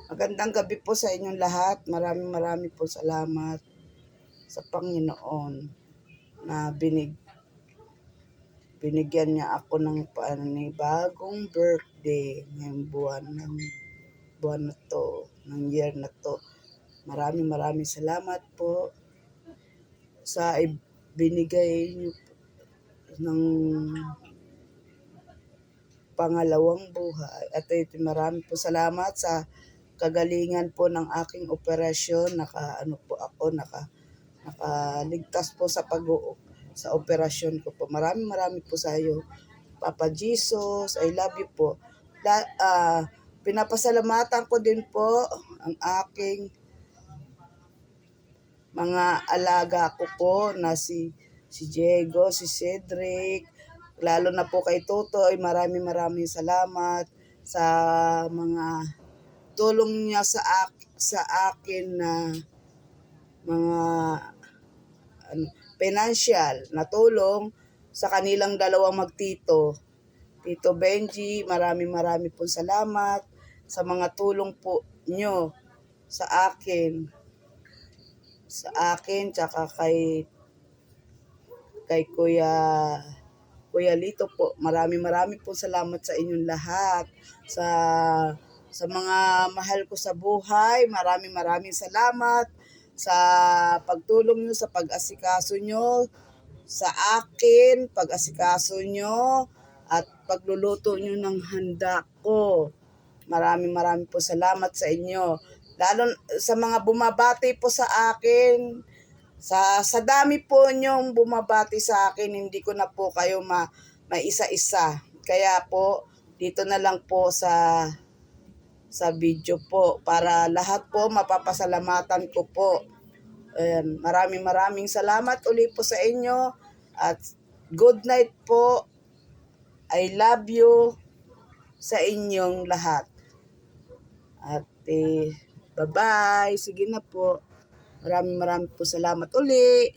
Magandang gabi po sa inyong lahat. Maraming po salamat sa Panginoon na binigyan niya ako ng panibagong birthday ngayong buwan na to, ng year na to. Maraming salamat po sa binigay niyo ng pangalawang buhay. At marami po salamat sa kagalingan po ng aking operasyon. Nakaligtas po sa operasyon ko po. Maraming po sa iyo. Papa Jesus, I love you po. Pinapasalamatan ko din po ang aking mga alaga ko po na si Diego, si Cedric, lalo na po kay Totoy. Maraming salamat sa mga tulong niya sa akin na mga financial na tulong sa kanilang dalawang magtito. Tito Benji, maraming po salamat sa mga tulong po nyo sa akin tsaka kay Kuya Lito po. Maraming po salamat sa inyong lahat. Sa mga mahal ko sa buhay, maraming salamat sa pagtulong nyo, sa pag-asikaso nyo sa akin, pag-asikaso nyo at pagluluto nyo ng handa ko. Maraming po salamat sa inyo. Lalo sa mga bumabati po sa akin, sa dami po nyong bumabati sa akin, hindi ko na po kayo maisa-isa. Kaya po, dito na lang po sa video po para lahat po mapapasalamatan ko po. Maraming salamat uli po sa inyo at good night po. I love you sa inyong lahat. At bye-bye. Sige na po. Maraming po salamat uli.